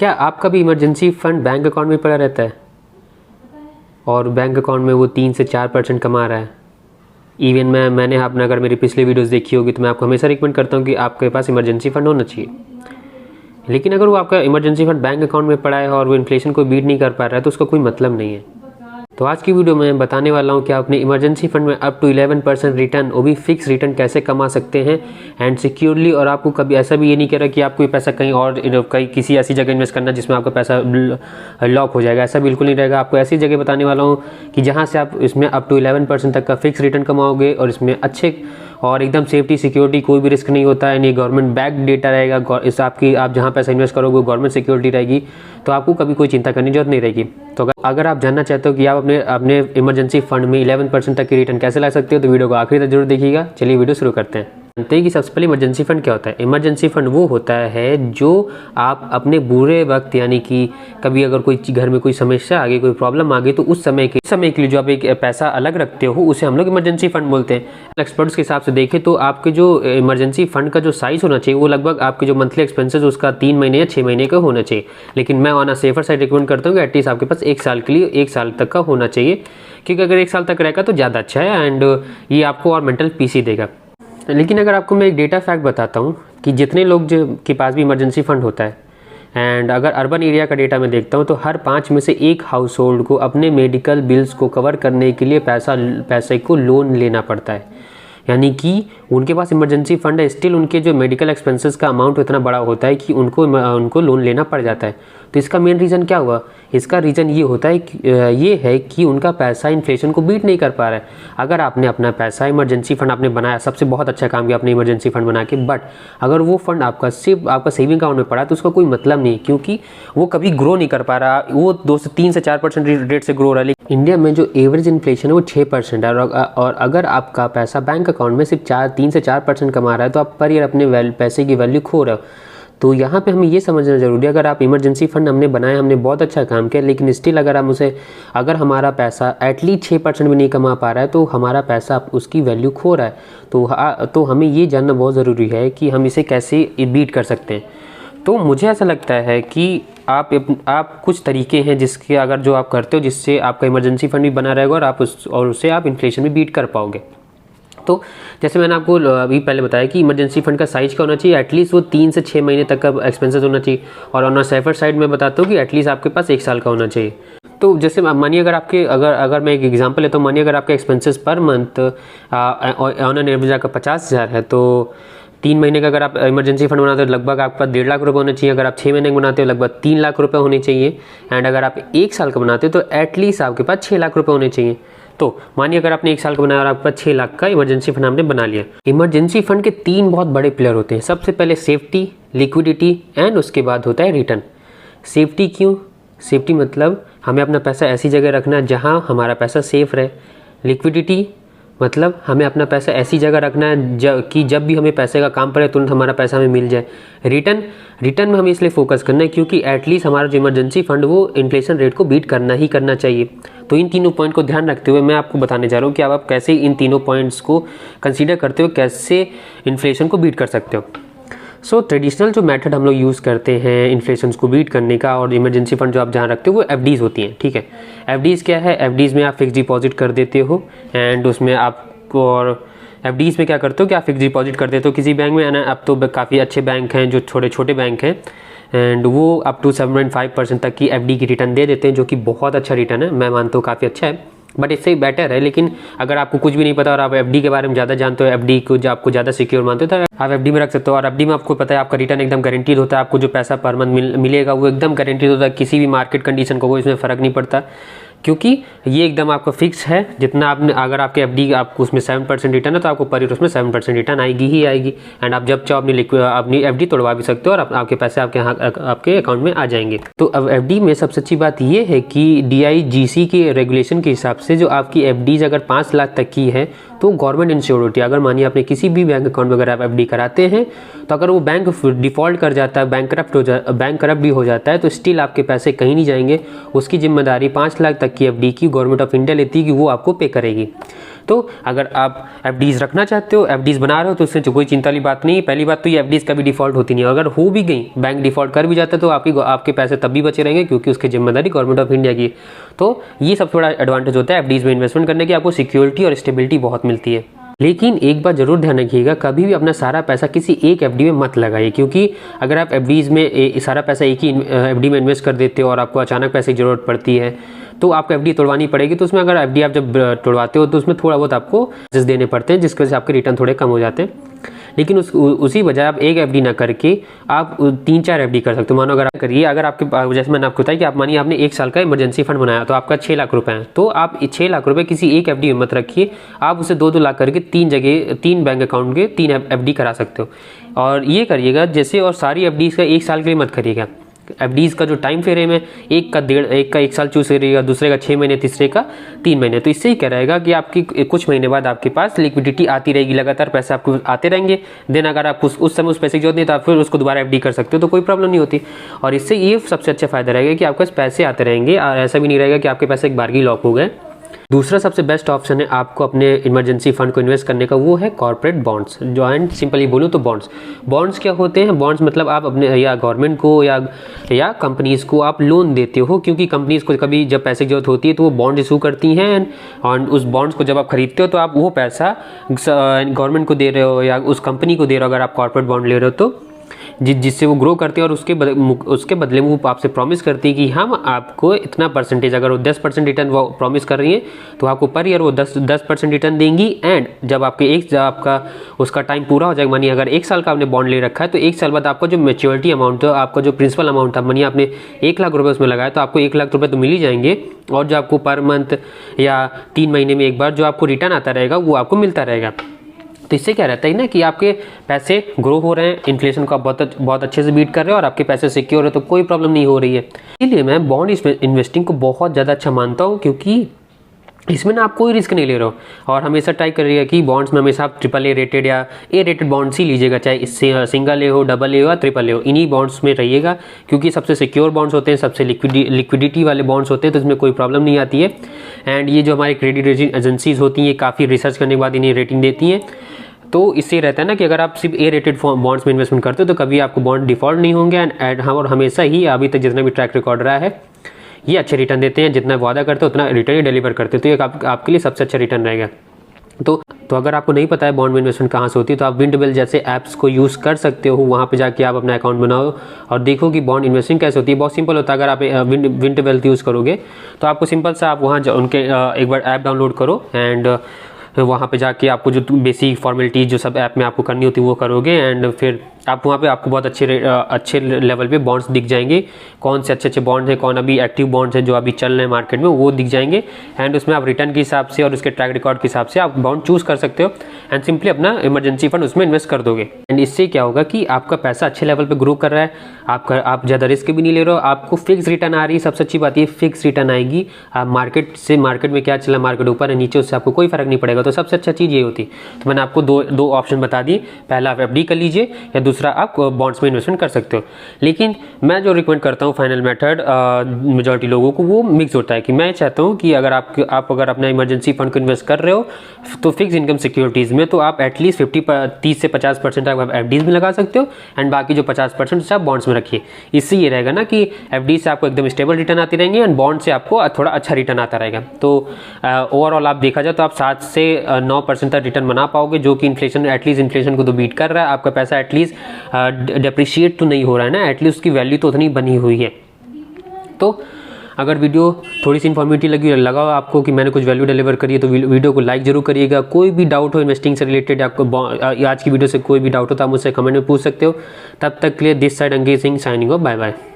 क्या आपका भी इमरजेंसी फंड बैंक अकाउंट में पड़ा रहता है और बैंक अकाउंट में वो 3 से 4% कमा रहा है? इवन मैंने आपने अगर मेरी पिछली वीडियोस देखी होगी तो मैं आपको हमेशा रिकमेंड करता हूँ कि आपके पास इमरजेंसी फंड होना चाहिए। लेकिन अगर वो आपका इमरजेंसी फंड बैंक अकाउंट में पड़ा है और वो इन्फ्लेशन को बीट नहीं कर पा रहा है तो उसका कोई मतलब नहीं है। तो आज की वीडियो में बताने वाला हूँ कि आप अपने इमरजेंसी फंड में अप टू 11% रिटर्न, वो भी फिक्स रिटर्न कैसे कमा सकते हैं एंड सिक्योरली। और आपको कभी ऐसा भी ये नहीं कह रहा कि आपको ये पैसा कहीं और कहीं किसी ऐसी जगह इन्वेस्ट करना जिसमें आपका पैसा लॉक हो जाएगा, ऐसा बिल्कुल नहीं रहेगा। आपको ऐसी जगह बताने वाला हूँ कि जहाँ से आप इसमें अप टू 11% तक का फिक्स रिटर्न कमाओगे और इसमें अच्छे और एकदम सेफ्टी सिक्योरिटी, कोई भी रिस्क नहीं होता है। ये गवर्नमेंट बैक डेटा रहेगा, इस आप जहाँ पैसा इन्वेस्ट करोगे वो गवर्नमेंट सिक्योरिटी रहेगी, तो आपको कभी कोई चिंता करने की जरूरत नहीं रहेगी। तो अगर आप जानना चाहते हो कि आप अपने इमरजेंसी फंड में 11% तक की रिटर्न कैसे ला सकते हो तो वीडियो को आखिरी तक जरूर देखिएगा। चलिए वीडियो शुरू करते हैं। जानते हैं कि सबसे पहले इमरजेंसी फंड क्या होता है। इमरजेंसी फंड वो होता है जो आप अपने बुरे वक्त, यानी कि कभी अगर कोई घर में कोई समस्या आ गई, कोई प्रॉब्लम आ गई, तो उस समय के लिए जो आप एक पैसा अलग रखते हो उसे हम लोग इमरजेंसी फंड बोलते हैं। एक्सपर्ट्स के हिसाब से देखें तो आपके जो इमरजेंसी फंड का जो साइज होना चाहिए वो लगभग आपके जो मंथली एक्सपेंसेस उसका 3 महीने या 6 महीने का होना चाहिए। लेकिन मैं on a safer side recommend करता हूँ कि एटलीस्ट आपके पास 1 साल के लिए 1 साल तक का होना चाहिए, क्योंकि अगर 1 साल तक रहेगा तो ज़्यादा अच्छा है एंड ये आपको और मेंटल पीस ही देगा। लेकिन अगर आपको मैं एक डेटा फैक्ट बताता हूँ कि जितने लोग जो के पास भी इमरजेंसी फंड होता है एंड अगर अर्बन एरिया का डेटा मैं देखता हूँ तो हर 5 में से 1 हाउस होल्ड को अपने मेडिकल बिल्स को कवर करने के लिए पैसे को लोन लेना पड़ता है। यानी कि उनके पास इमरजेंसी फंड है, स्टिल उनके जो मेडिकल एक्सपेंसेस का अमाउंट इतना बड़ा होता है कि उनको लोन लेना पड़ जाता है। तो इसका मेन रीज़न क्या हुआ? इसका रीज़न ये होता है कि उनका पैसा इन्फ्लेशन को बीट नहीं कर पा रहा है। अगर आपने अपना पैसा इमरजेंसी फंड आपने बनाया, सबसे बहुत अच्छा काम किया आपने इमरजेंसी फंड बना के, बट अगर वो फंड आपका सिर्फ आपका सेविंग अकाउंट में पड़ा तो उसका कोई मतलब नहीं, क्योंकि वो कभी ग्रो नहीं कर पा रहा। वो 3 से 4% रेट से ग्रो हो रहा है। इंडिया में जो एवरेज इन्फ्लेशन है वो 6% है और अगर आपका पैसा बैंक अकाउंट में सिर्फ 3 से 4% कमा रहा है तो आप पर ईयर अपने पैसे की वैल्यू खो रहे हो। तो यहाँ पे हमें ये समझना जरूरी है, अगर आप इमरजेंसी फंड हमने बनाया, हमने बहुत अच्छा काम किया, लेकिन स्टिल अगर हमारा पैसा एटलीस्ट 6% भी नहीं कमा पा रहा है तो हमारा पैसा उसकी वैल्यू खो रहा है। तो हमें ये जानना बहुत ज़रूरी है कि हम इसे कैसे बीट कर सकते हैं। तो मुझे ऐसा लगता है कि आप कुछ तरीके हैं जिसके अगर जो आप करते हो जिससे आपका इमरजेंसी फंड भी बना रहेगा और उससे आप इन्फ्लेशन भी बीट कर पाओगे। तो जैसे मैंने आपको अभी पहले बताया कि इमरजेंसी फंड का साइज क्या होना चाहिए, एटलीस्ट वो 3 से 6 महीने तक का एक्सपेंसेस होना चाहिए। और ऑन अ सेफर साइड में बताता हूँ कि एटलीस्ट आपके पास 1 साल का होना चाहिए। तो जैसे मानिए अगर मैं एक एग्जांपल लेता हूँ, मानिए अगर आपके expenses per month on an average का 50,000 है तो 3 महीने का अगर आप इमरजेंसी फंड बनाते हो लगभग आपका 1.5 लाख रुपये होने चाहिए। अगर आप 6 महीने का बनाते हो लगभग 3 लाख रुपये होने चाहिए। एंड अगर आप 1 साल का बनाते हो तो एटलीस्ट आपके पास 6 लाख रुपये होने चाहिए। तो मानिए अगर आपने 1 साल का बनाया और आपके पास 6 लाख का इमरजेंसी फंड आपने बना लिया। इमरजेंसी फंड के 3 बहुत बड़े पिलर होते हैं। सबसे पहले सेफ्टी, लिक्विडिटी एंड उसके बाद होता है रिटर्न। सेफ्टी क्यों? सेफ्टी मतलब हमें अपना पैसा ऐसी जगह रखना है जहाँ हमारा पैसा सेफ रहे। लिक्विडिटी मतलब हमें अपना पैसा ऐसी जगह रखना है कि जब भी हमें पैसे का काम पड़े तुरंत हमारा पैसा हमें मिल जाए। रिटर्न में हमें इसलिए फोकस करना है क्योंकि एटलीस्ट हमारा जो इमरजेंसी फंड वो इन्फ्लेशन रेट को बीट करना ही करना चाहिए। तो इन तीनों पॉइंट को ध्यान रखते हुए मैं आपको बताने जा रहा हूँ कि आप कैसे इन तीनों पॉइंट्स को कंसीडर करते हुए कैसे इन्फ्लेशन को बीट कर सकते हो। सो ट्रेडिशनल जो मेथड हम लोग यूज़ करते हैं इन्फ्लेशन को बीट करने का और इमरजेंसी फंड जो आप जहाँ रखते हो वो एफडीज़ होती हैं। ठीक है, एफडीज़ क्या है? एफडीज़ में आप फिक्स डिपॉजिट कर देते हो एंड उसमें आपको, और एफडीज़ में क्या करते हो कि आप फिक्स डिपॉजिट कर देते हो किसी बैंक में। अब तो काफ़ी अच्छे बैंक हैं जो छोटे बैंक हैं एंड वो अप टू 7.5% तक की एफडी की रिटर्न दे देते हैं, जो कि बहुत अच्छा रिटर्न है। मैं मानता हूँ काफ़ी अच्छा है, बट इससे ही बेटर है। लेकिन अगर आपको कुछ भी नहीं पता और आप एफडी के बारे में ज़्यादा जानते हो, एफडी को जो आपको ज़्यादा सिक्योर मानते हो, तो आप एफडी में रख सकते हो। और एफडी में आपको पता है आपका रिटर्न एकदम गारंटीड होता है। आपको जो पैसा पर मंथ मिलेगा वो एकदम गारंटीड होता है, किसी भी मार्केट कंडीशन को कोई इसमें फ़र्क नहीं पड़ता, क्योंकि ये एकदम आपका फिक्स है। जितना आपने अगर आपके एफडी आपको उसमें 7% रिटर्न है तो आपको पर ईयर उसमें 7% रिटर्न आएगी ही आएगी। एंड आप जब चाहो अपनी एफडी तोड़वा भी सकते हो और आपके पैसे आपके अकाउंट में आ जाएंगे। तो अब एफडी में सबसे अच्छी बात ये है कि DIGC के रेगुलेशन के हिसाब से जो आपकी एफडीज अगर 5 लाख तक की है तो गवर्नमेंट इंश्योर होती है। अगर मानिए आपने किसी भी बैंक अकाउंट में अगर आप एफडी कराते हैं तो अगर वो बैंक डिफॉल्ट कर जाता है, बैंक करप्ट भी हो जाता है, तो स्टिल आपके पैसे कहीं नहीं जाएंगे। उसकी जिम्मेदारी 5 लाख तक की एफडी की गवर्नमेंट ऑफ इंडिया लेती है कि वो आपको पे करेगी। तो अगर आप एफडीज रखना चाहते हो, एफडीज बना रहे हो, तो उससे कोई चिंता वाली बात नहीं। पहली बात तो ये एफडीज कभी डिफॉल्ट होती नहीं है, अगर हो भी गई, बैंक डिफॉल्ट कर भी जाता है, तो आपके पैसे तब भी बचे रहेंगे, क्योंकि उसकी जिम्मेदारी गवर्नमेंट ऑफ इंडिया की। तो ये सब थोड़ा एडवांटेज होता है एफडीज में इन्वेस्टमेंट करने की, आपको सिक्योरिटी और स्टेबिलिटी बहुत मिलती है। लेकिन एक बात जरूर ध्यान रखिएगा, कभी भी अपना सारा पैसा किसी एक एफडी में मत लगाइए, क्योंकि अगर आप एफडीज में सारा पैसा एक ही एफडी में इन्वेस्ट कर देते हो और आपको अचानक पैसे की जरूरत पड़ती है, तो आपको एफडी तोड़वानी पड़ेगी। तो उसमें अगर एफडी आप जब तोड़वाते हो तो उसमें थोड़ा बहुत आपको चार्जेस देने पड़ते हैं, जिसकी वजह से आपके रिटर्न थोड़े कम हो जाते हैं। लेकिन उसी बजाय आप एक एफडी ना करके आप 3-4 एफडी कर सकते हो। मानो अगर आप करिए, अगर आपके जैसे मैंने आपको बताया कि आप मानिए आपने 1 साल का इमरजेंसी फंड बनाया, तो आपका 6 लाख रुपए है, तो आप 6 लाख रुपए किसी एक एफडी में मत रखिए, आप उसे 2-2 लाख करके 3 बैंक अकाउंट के 3 एफडी करा सकते हो। और ये करिएगा जैसे, और सारी एफडीज का 1 साल के लिए मत करिएगा। एफडीज का जो टाइम फ्रेम है, एक का 1 साल चूज करिएगा, दूसरे का 6 महीने, तीसरे का 3 महीने। तो इससे ही क्या रहेगा कि आपकी कुछ महीने बाद आपके पास लिक्विडिटी आती रहेगी, लगातार पैसे आपको आते रहेंगे। देन अगर आप उस समय उस पैसे की जरूरत नहीं, तो आप फिर उसको दोबारा एफडी कर सकते हो, तो कोई प्रॉब्लम नहीं होती। और इससे ये सबसे अच्छा फायदा रहेगा कि आपके पास पैसे आते रहेंगे, और ऐसा भी नहीं रहेगा कि आपके पैसे एक बार ही लॉक हो गए। दूसरा सबसे बेस्ट ऑप्शन है आपको अपने इमरजेंसी फंड को इन्वेस्ट करने का, वो है कॉर्पोरेट बॉन्ड्स। जो एंड सिंपली बोलूँ तो बॉन्ड्स क्या होते हैं? बॉन्ड्स मतलब आप अपने या गवर्नमेंट को या कंपनीज को आप लोन देते हो, क्योंकि कंपनीज को कभी जब पैसे की जरूरत होती है तो वो बॉन्ड इशू करती हैं, और उस बॉन्ड्स को जब आप खरीदते हो तो आप वो पैसा गवर्नमेंट को दे रहे हो या उस कंपनी को दे रहे हो, अगर आप कॉर्पोरेट बॉन्ड ले रहे हो तो, जिससे वो ग्रो करते हैं। और उसके बदले में वो आपसे प्रॉमिस करती है कि हम आपको इतना परसेंटेज, अगर वो 10% रिटर्न वो प्रॉमिस कर रही है, तो आपको पर ईयर वो 10% रिटर्न देंगी। एंड जब आपका उसका टाइम पूरा हो जाएगा, मानिए अगर 1 साल का आपने बॉन्ड ले रखा है, तो 1 साल बाद आपका जो मेच्योरिटी अमाउंट है, आपका जो प्रिंसिपल अमाउंट था, मानिए आपने 1 लाख रुपये उसमें लगाया, तो आपको 1 लाख रुपये तो मिल ही जाएंगे, और जो आपको पर मंथ या 3 महीने में एक बार जो आपको रिटर्न आता रहेगा वो आपको मिलता रहेगा। तो इससे क्या रहता है ना कि आपके पैसे ग्रो हो रहे हैं, इन्फ्लेशन को आप बहुत अच्छे से बीट कर रहे हो, और आपके पैसे सिक्योर है, तो कोई प्रॉब्लम नहीं हो रही है। इसलिए मैं बॉन्ड इन्वेस्टिंग को बहुत ज़्यादा अच्छा मानता हूँ, क्योंकि इसमें ना आप कोई रिस्क नहीं ले रहे हो। और हमेशा ट्राई करिएगा कि बॉन्ड्स में हमेशा आप AAA रेटेड या A रेटेड बॉन्ड्स ही लीजिएगा, चाहे इससे सिंगल ए हो, डबल ए हो या ट्रिपल ए हो, इन्हीं बॉन्ड्स में रहिएगा, क्योंकि सबसे सिक्योर बॉन्ड्स होते हैं, सबसे लिक्विडिटी वाले बॉन्ड्स होते हैं, तो इसमें कोई प्रॉब्लम नहीं आती है। एंड ये जो हमारी क्रेडिट रेटिंग एजेंसीज होती हैं, ये काफ़ी रिसर्च करने के बाद इन्हें रेटिंग देती हैं। तो इससे रहता है ना कि अगर आप सिर्फ A रेटेड बॉन्ड्स में इन्वेस्टमेंट करते हो, तो कभी आपको बॉन्ड डिफॉल्ट नहीं होंगे। एंड और हमेशा ही अभी तक जितना भी ट्रैक रिकॉर्ड रहा है, ये अच्छे रिटर्न देते हैं, जितना वादा करते हो उतना रिटर्न ही डिलीवर करते हो, तो ये आपके लिए सबसे अच्छा रिटर्न रहेगा। तो अगर आपको नहीं पता है बॉन्ड में इन्वेस्टमेंट कहाँ से होती है, तो आप विंडवेल जैसे ऐप्स को यूज़ कर सकते हो। वहाँ पे जाके आप अपना अकाउंट बनाओ और देखो कि बॉन्ड इन्वेस्टिंग कैसे होती है। बहुत सिंपल होता है। अगर आप विंडवेल यूज़ करोगे तो आपको सिंपल सा, आप वहाँ उनके एक बार ऐप डाउनलोड करो, एंड वहाँ पे जाके आपको जो बेसिक फॉर्मेलिटीज जो सब ऐप में आपको करनी होती है वो करोगे। एंड फिर आप वहाँ पे आपको बहुत अच्छे लेवल पे बॉन्ड्स दिख जाएंगे, कौन से अच्छे बॉन्ड्स हैं, कौन अभी एक्टिव बॉन्ड्स हैं जो अभी चल रहे हैं मार्केट में, वो दिख जाएंगे। एंड उसमें आप रिटर्न के हिसाब से और उसके ट्रैक रिकॉर्ड के हिसाब से आप बॉन्ड चूज़ कर सकते हो, एंड सिंपली अपना इमरजेंसी फंड उसमें इन्वेस्ट कर दोगे। एंड इससे क्या होगा कि आपका पैसा अच्छे लेवल पर ग्रो कर रहा है, आप ज़्यादा रिस्क भी नहीं ले रहे हो, आपको फिक्स रिटर्न आ रही है। सबसे अच्छी बात ये फिक्स रिटर्न आएगी। आप मार्केट में क्या चला, मार्केट ऊपर है नीचे, उससे आपको कोई फर्क नहीं पड़ेगा। तो सबसे अच्छा चीज़ ये होती। तो मैंने आपको दो ऑप्शन बता दिए, पहला आप एफडी कर लीजिए या दूसरा आप बॉन्ड्स में इन्वेस्टमेंट कर सकते हो। लेकिन मैं जो रिकमेंड करता हूँ फाइनल मेथड मेजॉरिटी लोगों को, वो मिक्स होता है कि मैं चाहता हूँ कि अगर आप अगर अपना इमरजेंसी फंड को इन्वेस्ट कर रहे हो तो फिक्स इनकम सिक्योरिटीज़ में, तो आप एटलीस्ट 30 से 50% आप एफडीज में लगा सकते हो, एंड बाकी जो 50% से आप बॉन्ड्स में रखिए। इससे ये रहेगा ना कि एफडी से आपको एकदम स्टेबल रिटर्न आती रहेंगे, एंड बॉन्ड से आपको थोड़ा अच्छा रिटर्न आता रहेगा। तो ओवरऑल आप देखा जाए तो आप 7 से 9% तक रिटर्न बना पाओगे, जो कि एटलीस्ट इन्फ्लेशन को तो बीट कर रहा है। आपका पैसा एटलीस्ट डेप्रिशिएट तो नहीं हो रहा है ना, एटलीस्ट उसकी वैल्यू तो उतनी बनी हुई है। तो अगर वीडियो थोड़ी सी इन्फॉर्मेटिव लगा आपको कि मैंने कुछ वैल्यू डिलीवर करी है, तो वीडियो को लाइक जरूर करिएगा। कोई भी डाउट हो इन्वेस्टिंग से रिलेटेड, आपको आज की वीडियो से कोई भी डाउट हो तो आप मुझसे कमेंट में पूछ सकते हो। तब तक के लिए this side Ankit Singh signing off, bye bye.